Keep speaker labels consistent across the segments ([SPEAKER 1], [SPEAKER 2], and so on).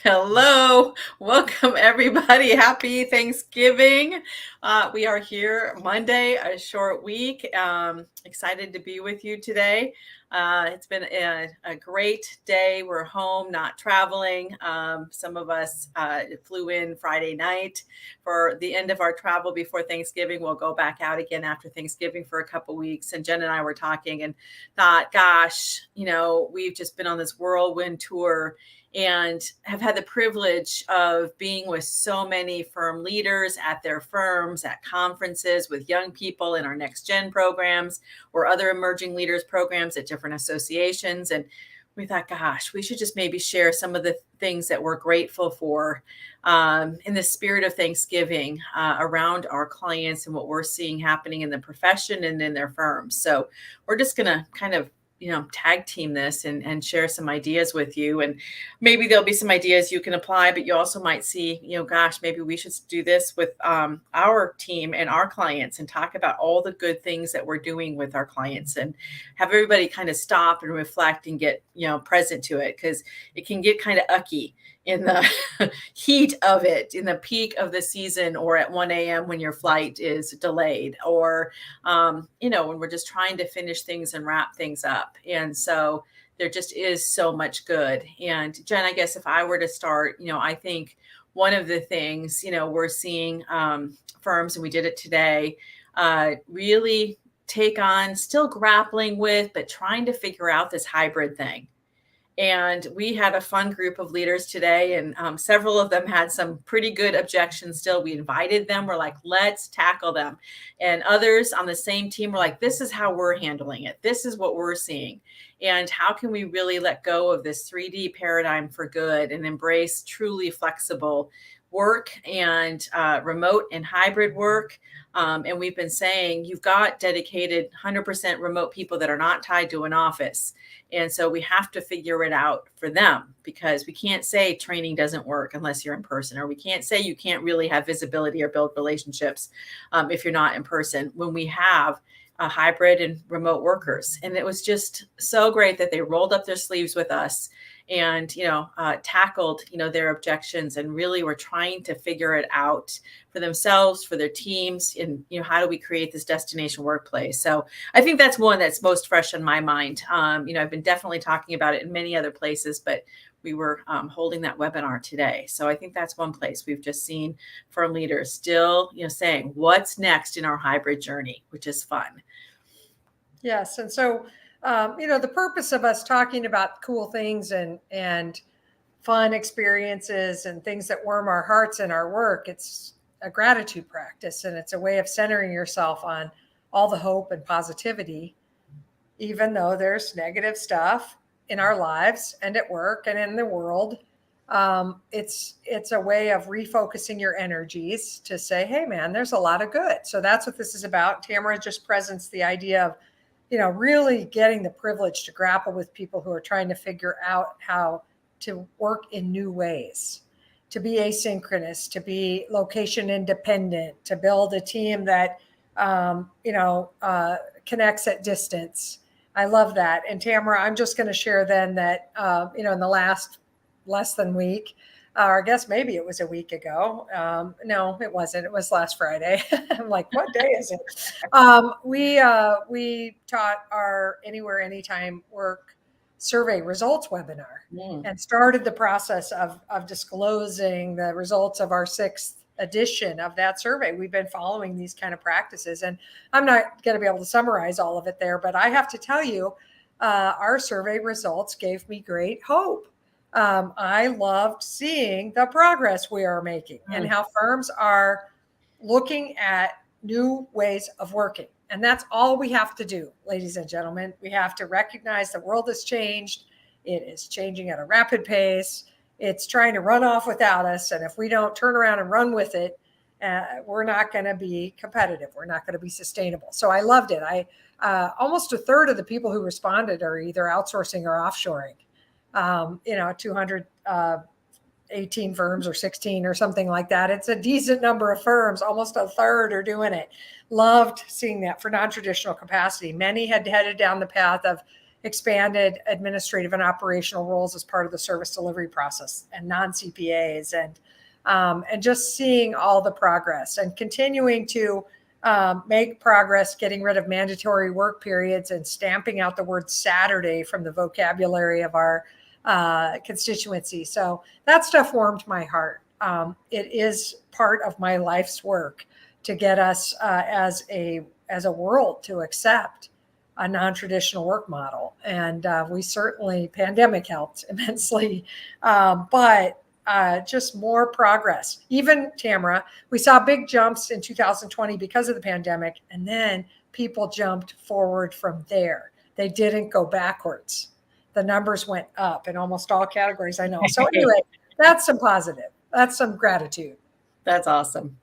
[SPEAKER 1] Hello, welcome everybody. Happy Thanksgiving. We are here Monday, a short week. Excited to be with you today. It's been a great day. We're home, not traveling. Some of us flew in Friday night for the end of our travel before Thanksgiving. We'll go back out again after Thanksgiving for a couple weeks. And Jen and I were talking and thought, gosh, we've just been on this whirlwind tour and have had the privilege of being with so many firm leaders at their firms, at conferences with young people in our next gen programs or other emerging leaders programs at different associations. And we thought, gosh, we should just maybe share some of the things that we're grateful for in the spirit of Thanksgiving around our clients and what we're seeing happening in the profession and in their firms. So we're just going to kind of tag team this and share some ideas with you. And maybe there'll be some ideas you can apply, but you also might see, gosh, maybe we should do this with our team and our clients and talk about all the good things that we're doing with our clients and have everybody kind of stop and reflect and get, present to it, because it can get kind of ucky in the heat of it, in the peak of the season, or at 1 a.m. when your flight is delayed, or, when we're just trying to finish things and wrap things up. And so there just is so much good. And Jen, I guess if I were to start, I think one of the things, we're seeing firms, and we did it today, really take on, still grappling with, but trying to figure out this hybrid thing. And we had a fun group of leaders today, and several of them had some pretty good objections still. We invited them. We're like, let's tackle them. And others on the same team were like, this is how we're handling it. This is what we're seeing. And how can we really let go of this 3D paradigm for good and embrace truly flexible work and remote and hybrid work? And we've been saying you've got dedicated 100% remote people that are not tied to an office. And so we have to figure it out for them, because we can't say training doesn't work unless you're in person, or we can't say you can't really have visibility or build relationships if you're not in person when we have hybrid and remote workers. And it was just so great that they rolled up their sleeves with us and tackled their objections, and really were trying to figure it out for themselves, for their teams, and how do we create this destination workplace. So I think that's one that's most fresh in my mind. I've been definitely talking about it in many other places, but we were holding that webinar today. So I think that's one place we've just seen firm leaders still saying what's next in our hybrid journey, which is fun.
[SPEAKER 2] Yes. And so the purpose of us talking about cool things and fun experiences and things that warm our hearts in our work, it's a gratitude practice, and it's a way of centering yourself on all the hope and positivity, even though there's negative stuff in our lives and at work and in the world. It's a way of refocusing your energies to say, hey man, there's a lot of good. So that's what this is about. Tamera just presents the idea of really getting the privilege to grapple with people who are trying to figure out how to work in new ways, to be asynchronous, to be location independent, to build a team that, connects at distance. I love that. And Tamera, I'm just going to share then that, in the last less than week, or I guess maybe it was a week ago. No, it wasn't. It was last Friday. I'm like, what day is it? We taught our Anywhere, Anytime Work survey results webinar and started the process of disclosing the results of our 6th edition of that survey. We've been following these kind of practices, and I'm not going to be able to summarize all of it there, but I have to tell you, our survey results gave me great hope. I loved seeing the progress we are making and how firms are looking at new ways of working. And that's all we have to do, ladies and gentlemen. We have to recognize the world has changed. It is changing at a rapid pace. It's trying to run off without us. And if we don't turn around and run with it, we're not going to be competitive. We're not going to be sustainable. So I loved it. Almost a third of the people who responded are either outsourcing or offshoring. 218 firms or 16 or something like that. It's a decent number of firms. Almost a third are doing it. Loved seeing that for non-traditional capacity. Many had headed down the path of expanded administrative and operational roles as part of the service delivery process and non-CPAs, and just seeing all the progress and continuing to make progress, getting rid of mandatory work periods and stamping out the word Saturday from the vocabulary of our constituency. So that stuff warmed my heart. It is part of my life's work to get us as a world to accept a non-traditional work model. And we certainly, pandemic helped immensely, but just more progress. Even Tamera, we saw big jumps in 2020 because of the pandemic, and then people jumped forward from there. They didn't go backwards. The numbers went up in almost all categories, I know. So anyway, that's some positive. That's some gratitude.
[SPEAKER 1] That's awesome.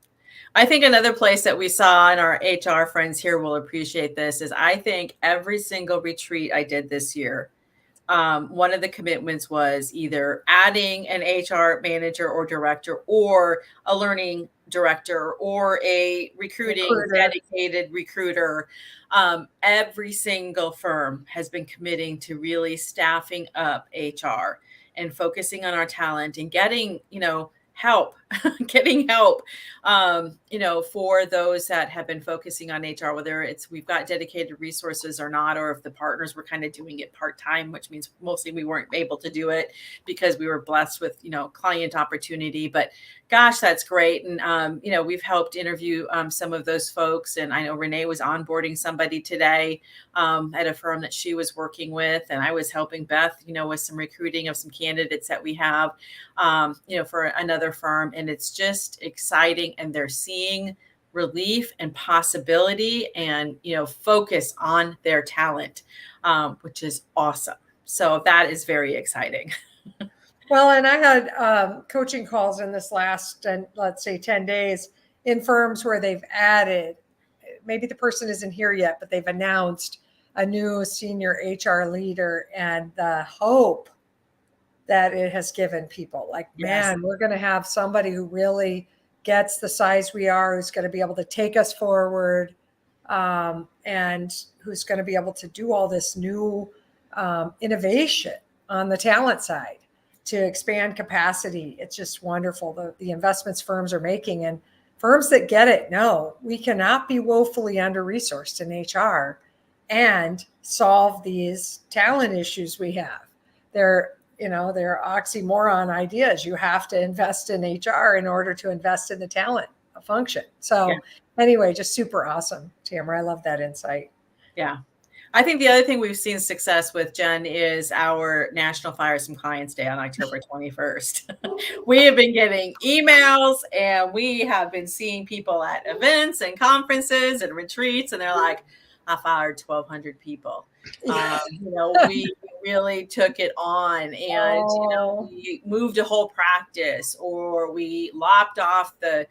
[SPEAKER 1] I think another place that we saw, and our HR friends here will appreciate this, is I think every single retreat I did this year, one of the commitments was either adding an HR manager or director, or a learning director, or a recruiting dedicated recruiter. Every single firm has been committing to really staffing up HR and focusing on our talent and getting, help, getting help, for those that have been focusing on HR, whether it's we've got dedicated resources or not, or if the partners were kind of doing it part-time, which means mostly we weren't able to do it because we were blessed with, client opportunity. But gosh, that's great. And, we've helped interview some of those folks. And I know Renee was onboarding somebody today at a firm that she was working with. And I was helping Beth, with some recruiting of some candidates that we have, for another firm. And it's just exciting. And they're seeing relief and possibility and, focus on their talent, which is awesome. So that is very exciting.
[SPEAKER 2] Well, and I had coaching calls in this last, let's say 10 days in firms where they've added, maybe the person isn't here yet, but they've announced a new senior HR leader, and the hope that it has given people, like, man, we're going to have somebody who really gets the size we are, who's going to be able to take us forward, and who's going to be able to do all this new innovation on the talent side to expand capacity. It's just wonderful, the investments firms are making. And firms that get it know we cannot be woefully under-resourced in HR and solve these talent issues we have. They're oxymoron ideas. You have to invest in HR in order to invest in the talent function. So anyway, just super awesome, Tamera. I love that insight.
[SPEAKER 1] Yeah. I think the other thing we've seen success with, Jen, is our National Fire Some Clients Day on October 21st. We have been getting emails, and we have been seeing people at events and conferences and retreats, and they're like, I fired 1,200 people. We really took it on, and we moved a whole practice, or we lopped off the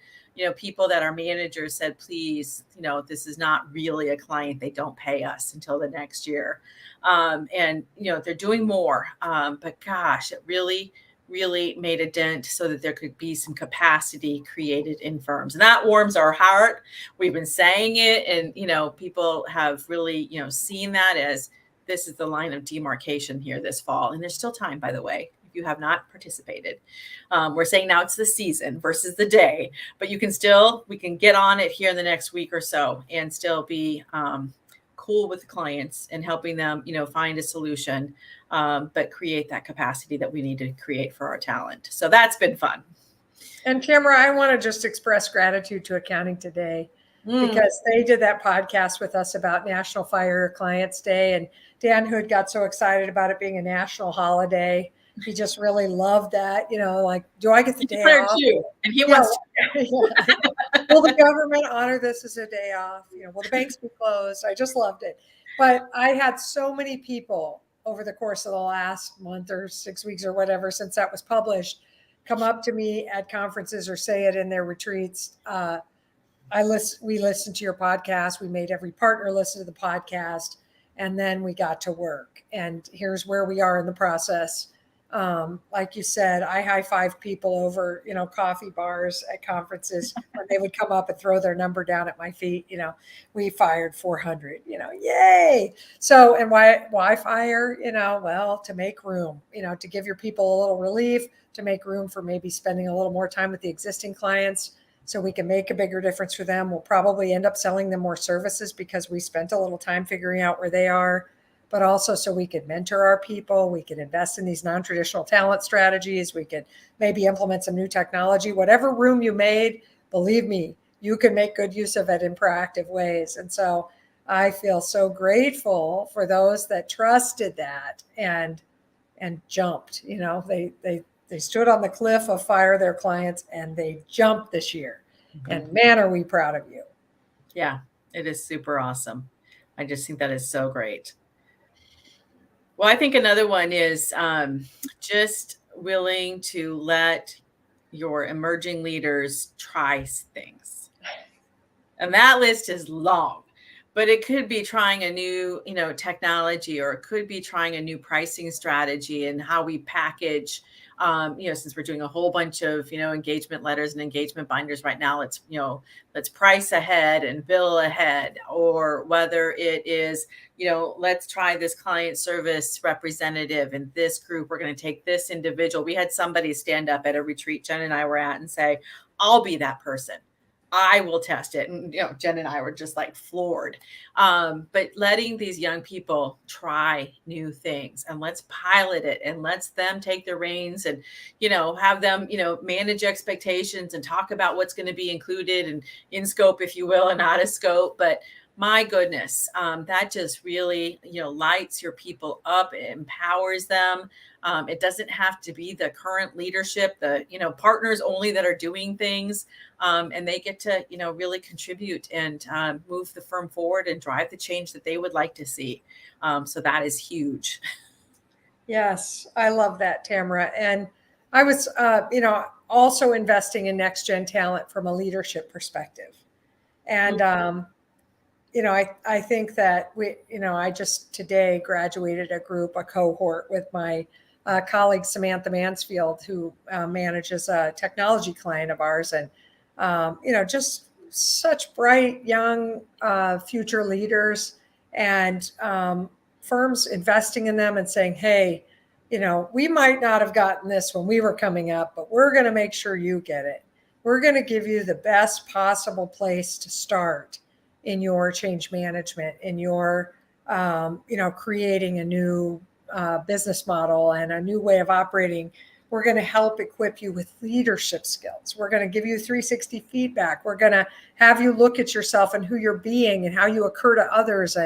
[SPEAKER 1] people that our managers said, please, this is not really a client. They don't pay us until the next year. And they're doing more. But gosh, it really, really made a dent so that there could be some capacity created in firms. And that warms our heart. We've been saying it, and, people have really, seen that as this is the line of demarcation here this fall. And there's still time, by the way. You have not participated. We're saying now it's the season versus the day, but we can get on it here in the next week or so and still be cool with the clients and helping them, find a solution, but create that capacity that we need to create for our talent. So that's been fun.
[SPEAKER 2] And Tamera, I want to just express gratitude to Accounting Today because they did that podcast with us about National Fire Clients Day, and Dan Hood got so excited about it being a national holiday. He just really loved that, like, do I get the day off?
[SPEAKER 1] Too. And he wants to.
[SPEAKER 2] Will the government honor this as a day off? Will the banks be closed? I just loved it. But I had so many people over the course of the last month or 6 weeks or whatever, since that was published, come up to me at conferences or say it in their retreats. We listened to your podcast. We made every partner listen to the podcast, and then we got to work. And here's where we are in the process. Like you said, I high five people over, coffee bars at conferences when they would come up and throw their number down at my feet. We fired 400, yay. So, and why fire, well, to make room, to give your people a little relief, to make room for maybe spending a little more time with the existing clients so we can make a bigger difference for them. We'll probably end up selling them more services because we spent a little time figuring out where they are, but also so we could mentor our people. We could invest in these non-traditional talent strategies. We could maybe implement some new technology. Whatever room you made, believe me, you can make good use of it in proactive ways. And so I feel so grateful for those that trusted that and jumped. They stood on the cliff of fire their clients and they jumped this year. Mm-hmm. And man, are we proud of you.
[SPEAKER 1] Yeah, it is super awesome. I just think that is so great. Well, I think another one is just willing to let your emerging leaders try things. And that list is long, but it could be trying a new, technology, or it could be trying a new pricing strategy and how we package, since we're doing a whole bunch of, engagement letters and engagement binders right now, let's price ahead and bill ahead, or whether it is, let's try this client service representative in this group. We're going to take this individual. We had somebody stand up at a retreat Jen and I were at and say, I'll be that person. I will test it. And, Jen and I were just like floored. But letting these young people try new things, and let's pilot it, and let's them take the reins, and, have them, manage expectations and talk about what's going to be included and in scope, if you will, and out of scope. But my goodness, that just really, lights your people up. It empowers them. It doesn't have to be the current leadership, the, partners only that are doing things. And they get to, really contribute and move the firm forward and drive the change that they would like to see. So that is huge.
[SPEAKER 2] Yes, I love that, Tamera. And I was, also investing in next gen talent from a leadership perspective. And, I think that I just today graduated a cohort with my colleague, Samantha Mansfield, who manages a technology client of ours. And, just such bright, young future leaders, and firms investing in them and saying, hey, we might not have gotten this when we were coming up, but we're going to make sure you get it. We're going to give you the best possible place to start in your change management, in your, creating a new business model and a new way of operating. We're going to help equip you with leadership skills. We're going to give you 360 feedback. We're going to have you look at yourself and who you're being and how you occur to others.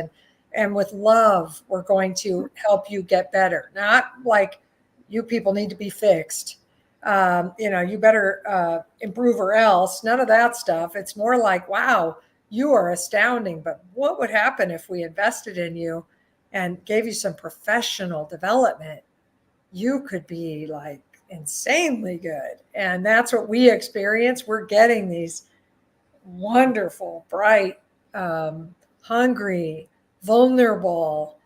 [SPEAKER 2] And with love, we're going to help you get better. Not like you people need to be fixed. You better improve or else. None of that stuff. It's more like, wow, you are astounding, but what would happen if we invested in you and gave you some professional development? You could be like insanely good. And that's what we experience. We're getting these wonderful, bright, hungry, vulnerable,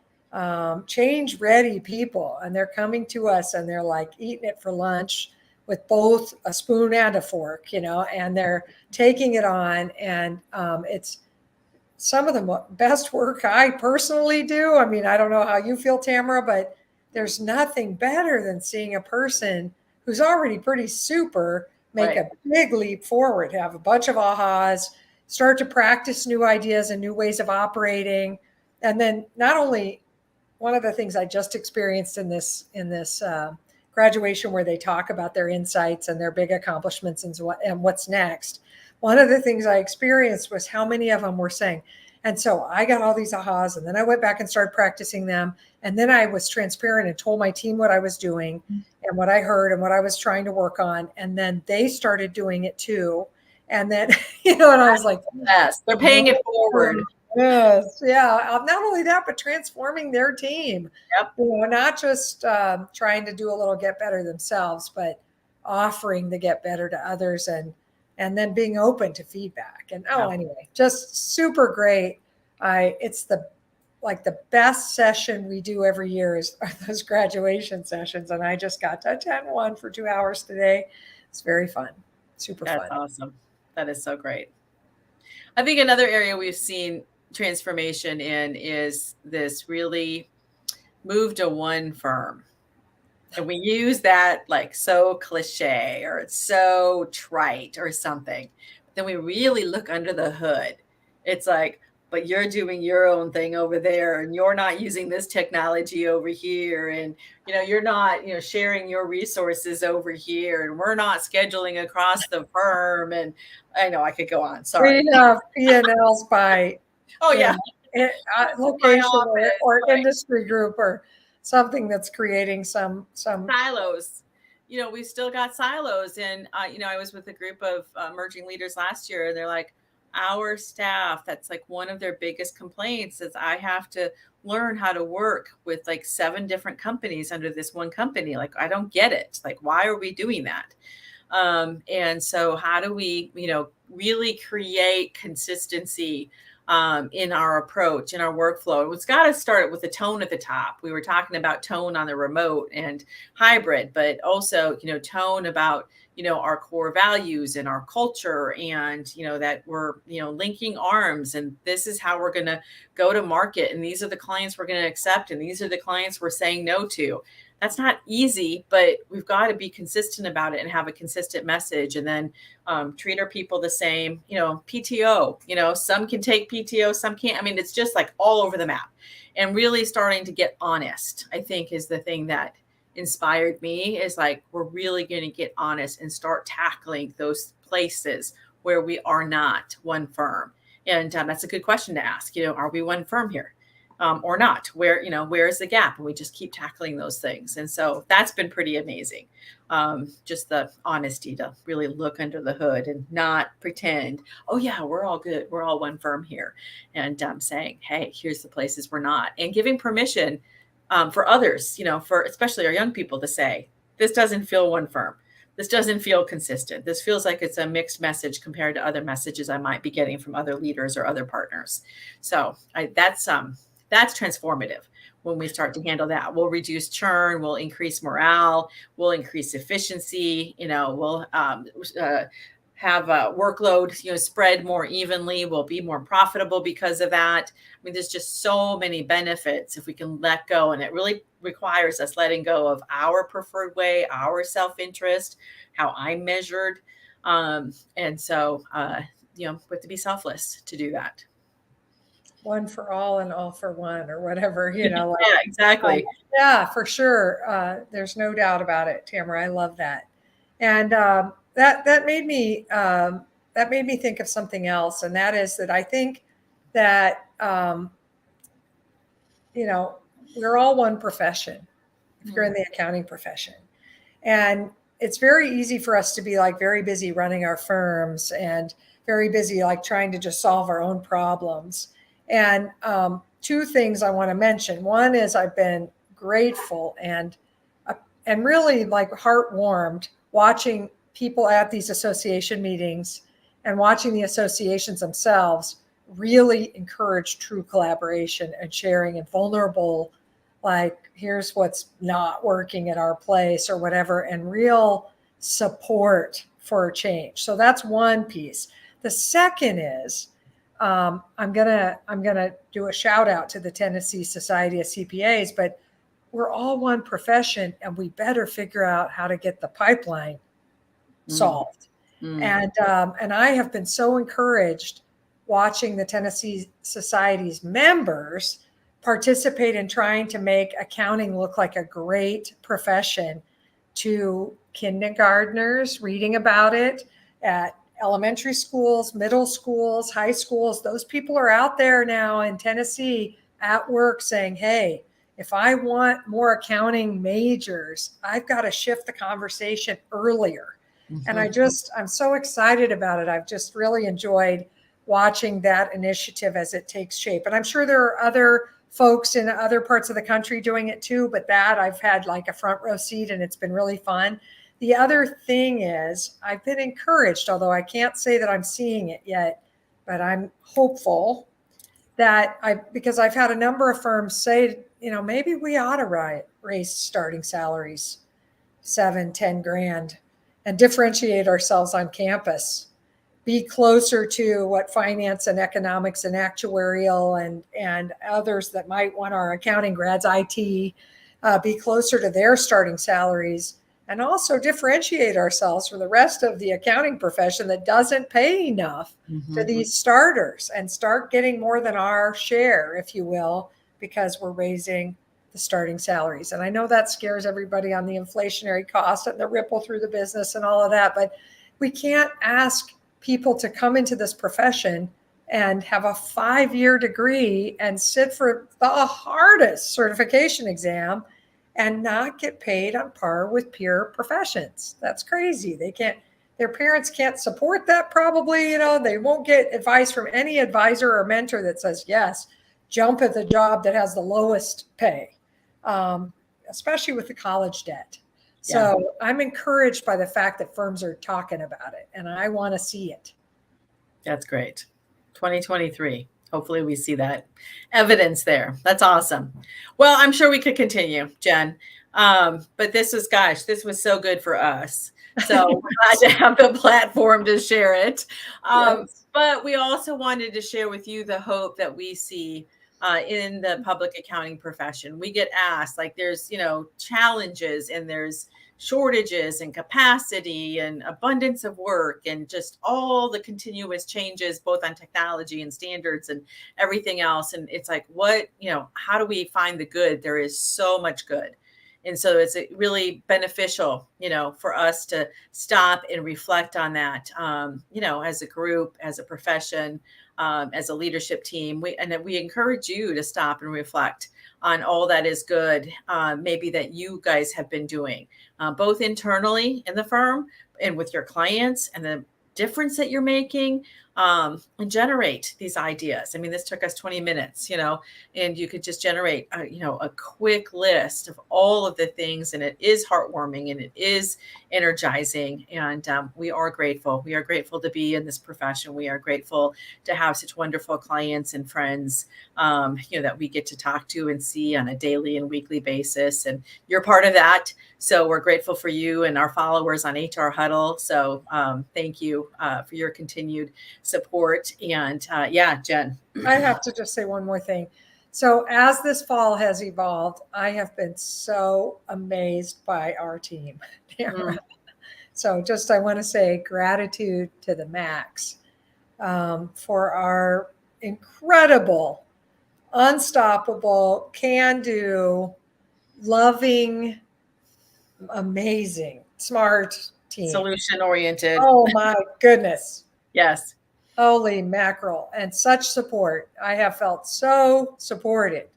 [SPEAKER 2] change ready people. And they're coming to us and they're like eating it for lunch with both a spoon and a fork, and they're taking it on. And it's some of the best work I personally do. I mean, I don't know how you feel, Tamera, but there's nothing better than seeing a person who's already pretty super make a big leap forward, have a bunch of ahas, start to practice new ideas and new ways of operating. And then not only, one of the things I just experienced in this graduation, where they talk about their insights and their big accomplishments and what's next. One of the things I experienced was how many of them were saying, and so I got all these ahas, and then I went back and started practicing them. And then I was transparent and told my team what I was doing and what I heard and what I was trying to work on. And then they started doing it too. And then, and I was like,
[SPEAKER 1] yes, they're paying it forward.
[SPEAKER 2] Yes. Yeah. Not only that, but transforming their team.
[SPEAKER 1] Yep.
[SPEAKER 2] Not just trying to do a little get better themselves, but offering the get better to others, and then being open to feedback. And anyway, just super great. It's the like the best session we do every year are those graduation sessions. And I just got to attend one for 2 hours today. It's very fun. Super
[SPEAKER 1] That's
[SPEAKER 2] fun.
[SPEAKER 1] awesome. That is so great. I think another area we've seen transformation in is this really move to one firm. And we use that like so cliche or it's so trite or something. But then we really look under the hood. It's like, but you're doing your own thing over there and you're not using this technology over here. And, you're not, sharing your resources over here. And we're not scheduling across the firm. And I know I could go on. Sorry.
[SPEAKER 2] We have P&Ls by
[SPEAKER 1] Oh, yeah.
[SPEAKER 2] location or industry group or something that's creating some
[SPEAKER 1] silos. We still got silos. And, I was with a group of emerging leaders last year and they're like, our staff, that's like one of their biggest complaints is I have to learn how to work with like 7 different companies under this one company. Like, I don't get it. Like, why are we doing that? And so how do we, really create consistency in our approach, in our workflow? It's got to start with the tone at the top. We were talking about tone on the remote and hybrid, but also, tone about, our core values and our culture and, that we're, linking arms and this is how we're going to go to market. And these are the clients we're going to accept. And these are the clients we're saying no to. That's not easy, but we've got to be consistent about it and have a consistent message and then treat our people the same. PTO, some can take PTO, some can't. I mean, it's just like all over the map and really starting to get honest, I think is the thing that inspired me is like, we're really going to get honest and start tackling those places where we are not one firm. And that's a good question to ask, are we one firm here? Or not, where is the gap? And we just keep tackling those things. And so that's been pretty amazing. Just the honesty to really look under the hood and not pretend, oh yeah, we're all good. We're all one firm here. And saying, hey, here's the places we're not, and giving permission for others, for especially our young people to say, this doesn't feel one firm. This doesn't feel consistent. This feels like it's a mixed message compared to other messages I might be getting from other leaders or other partners. So that's transformative when we start to handle that. We'll reduce churn, we'll increase morale, we'll increase efficiency, we'll have a workload, spread more evenly. We'll be more profitable because of that. I mean, there's just so many benefits if we can let go. And it really requires us letting go of our preferred way, our self-interest, how I'm measured. And so, we have to be selfless to do that.
[SPEAKER 2] One for all and all for one or whatever,
[SPEAKER 1] Yeah, exactly.
[SPEAKER 2] Yeah, for sure. There's no doubt about it, Tamara. I love that. And that made me think of something else. And that is that I think that, we're all one profession if you're in the accounting profession. And it's very easy for us to be like very busy running our firms and very busy like trying to just solve our own problems. And 2 things I want to mention. One is I've been grateful and really like heartwarmed watching people at these association meetings and watching the associations themselves really encourage true collaboration and sharing and vulnerable, like here's what's not working at our place or whatever, and real support for change. So that's one piece. The second is I'm gonna do a shout out to the Tennessee Society of CPAs, but we're all one profession and we better figure out how to get the pipeline solved. And I have been so encouraged watching the Tennessee Society's members participate in trying to make accounting look like a great profession to kindergartners reading about it at elementary schools, middle schools, high schools. Those people are out there now in Tennessee at work saying, hey, if I want more accounting majors, I've got to shift the conversation earlier. And I'm so excited about it. I've just really enjoyed watching that initiative as it takes shape. And I'm sure there are other folks in other parts of the country doing it too, but that I've had like a front row seat and it's been really fun. The other thing is I've been encouraged, although I can't say that I'm seeing it yet, but I'm hopeful because I've had a number of firms say, maybe we ought to raise starting salaries 7-10 grand and differentiate ourselves on campus, be closer to what finance and economics and actuarial and others that might want our accounting grads, IT, be closer to their starting salaries, and also differentiate ourselves from the rest of the accounting profession that doesn't pay enough to these starters, and start getting more than our share, if you will, because we're raising the starting salaries. And I know that scares everybody on the inflationary cost and the ripple through the business and all of that, but we can't ask people to come into this profession and have a 5-year degree and sit for the hardest certification exam and not get paid on par with peer professions. That's crazy. Their parents can't support that probably, they won't get advice from any advisor or mentor that says, yes, jump at the job that has the lowest pay, especially with the college debt. So yeah. I'm encouraged by the fact that firms are talking about it, and I want to see it.
[SPEAKER 1] That's great. 2023. Hopefully we see that evidence there. That's awesome. Well, I'm sure we could continue, Jen. But this was so good for us. So we're glad to have the platform to share it. Yes. But we also wanted to share with you the hope that we see in the public accounting profession. We get asked, like, there's, challenges and there's shortages and capacity and abundance of work and just all the continuous changes, both on technology and standards and everything else. And it's like, how do we find the good? There is so much good. And so it's really beneficial, for us to stop and reflect on that, as a group, as a profession, as a leadership team. We encourage you to stop and reflect on all that is good, maybe that you guys have been doing, both internally in the firm and with your clients, and the difference that you're making, and generate these ideas. I mean, this took us 20 minutes, and you could just generate, a quick list of all of the things. And it is heartwarming and it is energizing. And we are grateful. We are grateful to be in this profession. We are grateful to have such wonderful clients and friends, that we get to talk to and see on a daily and weekly basis. And you're part of that. So we're grateful for you and our followers on HR Huddle. So thank you for your continued support. And Jen.
[SPEAKER 2] I have to just say one more thing. So as this fall has evolved, I have been so amazed by our team. So I want to say gratitude to the max for our incredible, unstoppable, can-do, loving, amazing, smart team.
[SPEAKER 1] Solution-oriented.
[SPEAKER 2] Oh my goodness.
[SPEAKER 1] Yes.
[SPEAKER 2] Holy mackerel, and such support. I have felt so supported.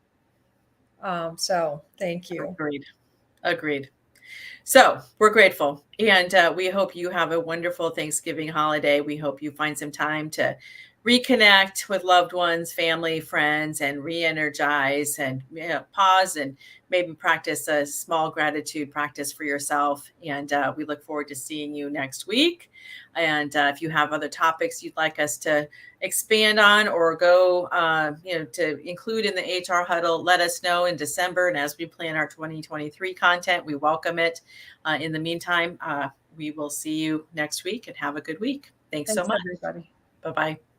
[SPEAKER 2] So thank you.
[SPEAKER 1] Agreed. So we're grateful. And we hope you have a wonderful Thanksgiving holiday. We hope you find some time to reconnect with loved ones, family, friends, and re-energize and pause and maybe practice a small gratitude practice for yourself. And we look forward to seeing you next week. And if you have other topics you'd like us to expand on or go, to include in the HR Huddle, let us know in December. And as we plan our 2023 content, we welcome it. In the meantime, we will see you next week, and have a good week. Thanks so much.
[SPEAKER 2] Everybody.
[SPEAKER 1] Bye-bye.